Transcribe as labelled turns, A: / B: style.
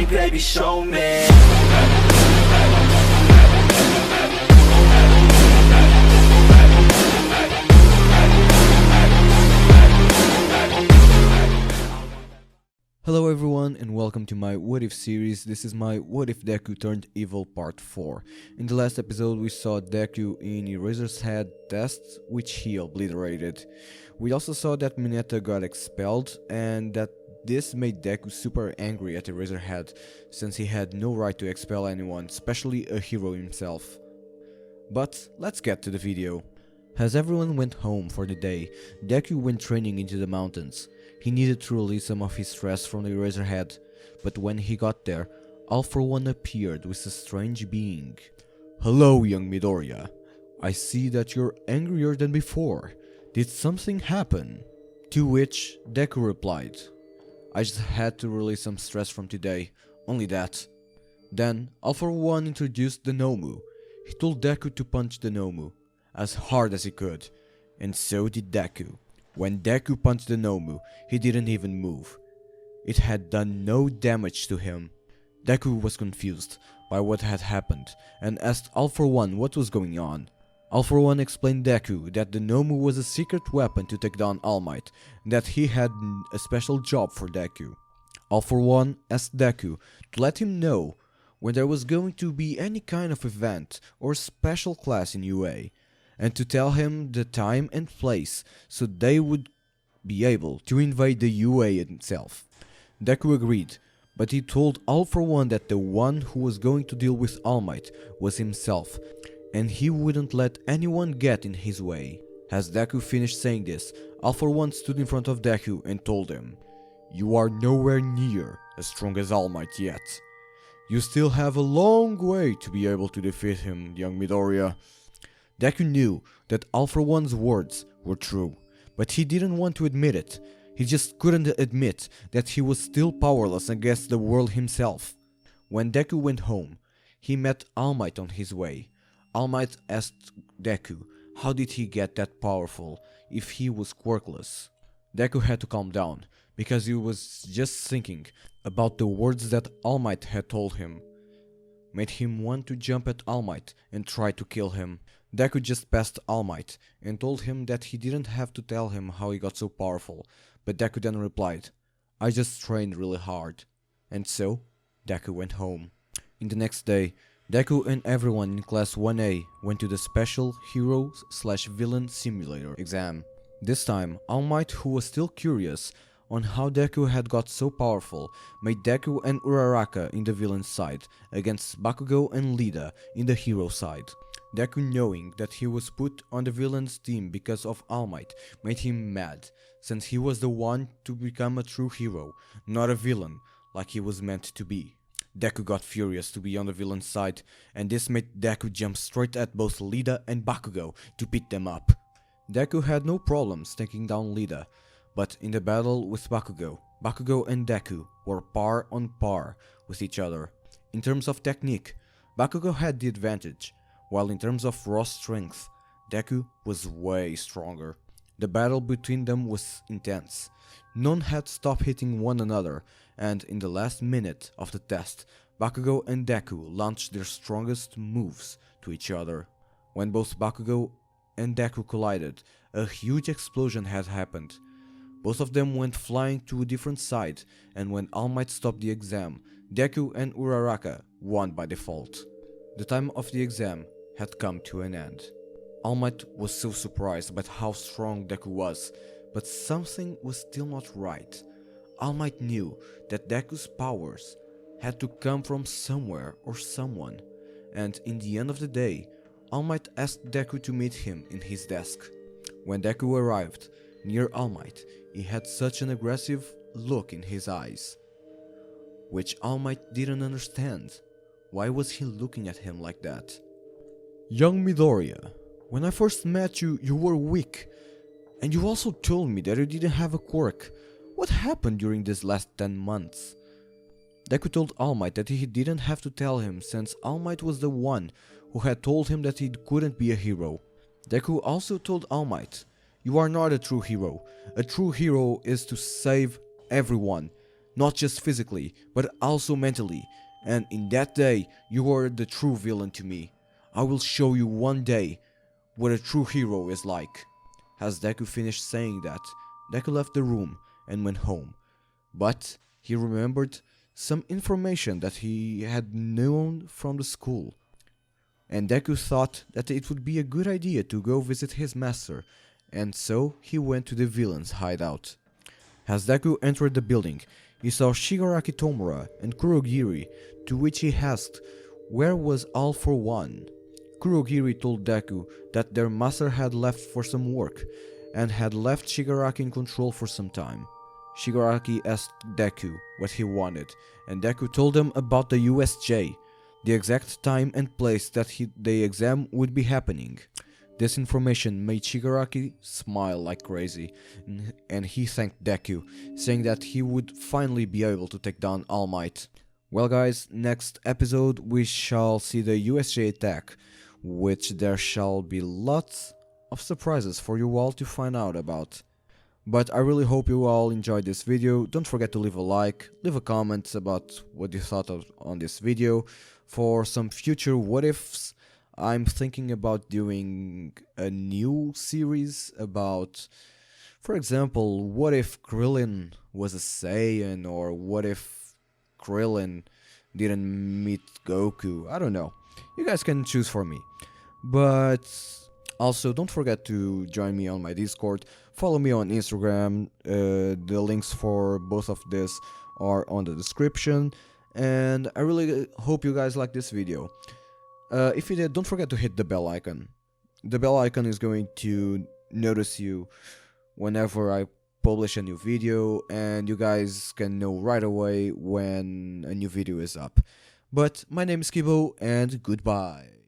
A: me, baby, show me.
B: Hello everyone and welcome to my What If series. This is my What If Deku Turned Evil Part 4. In the last episode we saw Deku in Eraser's head test, which he obliterated. We also saw that Mineta got expelled and that this made Deku super angry at Eraserhead, since he had no right to expel anyone, especially a hero himself. But let's get to the video. As everyone went home for the day, Deku went training into the mountains. He needed to release some of his stress from the Eraserhead, but when he got there, All For One appeared with a strange being. "Hello, young Midoriya. I see that you're angrier than before. Did something happen?" To which Deku replied, "I just had to release some stress from today, only that." Then All For One introduced the Nomu. He told Deku to punch the Nomu as hard as he could, and so did Deku. When Deku punched the Nomu, he didn't even move. It had done no damage to him. Deku was confused by what had happened and asked All For One what was going on. All For One explained Deku that the Nomu was a secret weapon to take down All Might, and that he had a special job for Deku. All For One asked Deku to let him know when there was going to be any kind of event or special class in UA, and to tell him the time and place so they would be able to invade the UA itself. Deku agreed, but he told All For One that the one who was going to deal with All Might was himself, and he wouldn't let anyone get in his way. As Deku finished saying this, All For One stood in front of Deku and told him, "You are nowhere near as strong as All Might yet. You still have a long way to be able to defeat him, young Midoriya." Deku knew that All For One's words were true, but he didn't want to admit it. He just couldn't admit that he was still powerless against the world himself. When Deku went home, he met All Might on his way. All Might asked Deku how did he get that powerful if he was quirkless. Deku had to calm down, because he was just thinking about the words that All Might had told him. Made him want to jump at All Might and try to kill him. Deku just passed All Might and told him that he didn't have to tell him how he got so powerful, but Deku then replied, "I just trained really hard." And so, Deku went home. In the next day, Deku and everyone in Class 1A went to the Special Hero/Villain Simulator exam. This time, All Might, who was still curious on how Deku had got so powerful, made Deku and Uraraka in the villain side against Bakugo and Lida in the hero side. Deku, knowing that he was put on the villain's team because of All Might, made him mad, since he was the one to become a true hero, not a villain like he was meant to be. Deku got furious to be on the villain's side, and this made Deku jump straight at both Lida and Bakugo to beat them up. Deku had no problems taking down Lida, but in the battle with Bakugo, Bakugo and Deku were par on par with each other. In terms of technique, Bakugo had the advantage, while in terms of raw strength, Deku was way stronger. The battle between them was intense. None had stopped hitting one another, and in the last minute of the test, Bakugo and Deku launched their strongest moves to each other. When both Bakugo and Deku collided, a huge explosion had happened. Both of them went flying to a different side, and when All Might stopped the exam, Deku and Uraraka won by default. The time of the exam had come to an end. All Might was so surprised about how strong Deku was, but something was still not right. All Might knew that Deku's powers had to come from somewhere or someone, and in the end of the day, All Might asked Deku to meet him in his desk. When Deku arrived near All Might, he had such an aggressive look in his eyes, which All Might didn't understand. Why was he looking at him like that? "Young Midoriya, when I first met you, you were weak, and you also told me that you didn't have a quirk. What happened during these last 10 months? Deku told All Might that he didn't have to tell him, since All Might was the one who had told him that he couldn't be a hero. Deku also told All Might, "You are not a true hero. A true hero is to save everyone, not just physically, but also mentally. And in that day, you were the true villain to me. I will show you one day what a true hero is like." As Deku finished saying that, Deku left the room and went home. But he remembered some information that he had known from the school. And Deku thought that it would be a good idea to go visit his master, and so he went to the villain's hideout. As Deku entered the building, he saw Shigaraki Tomura and Kurogiri, to which he asked where was All for One. Kurogiri told Deku that their master had left for some work, and had left Shigaraki in control for some time. Shigaraki asked Deku what he wanted, and Deku told him about the USJ, the exact time and place that the exam would be happening. This information made Shigaraki smile like crazy, and he thanked Deku, saying that he would finally be able to take down All Might. Well guys, next episode we shall see the USJ attack, which there shall be lots of surprises for you all to find out about. But I really hope you all enjoyed this video. Don't forget to leave a like, leave a comment about what you thought on this video. For some future what ifs, I'm thinking about doing a new series about, for example, what if Krillin was a Saiyan, or what if Krillin didn't meet Goku. I don't know. You guys can choose for me. But also, don't forget to join me on my Discord, follow me on Instagram, the links for both of this are on the description, and I really hope you guys like this video. If you did, don't forget to hit the bell icon. The bell icon is going to notice you whenever I publish a new video, and you guys can know right away when a new video is up. But my name is Kibo, and goodbye.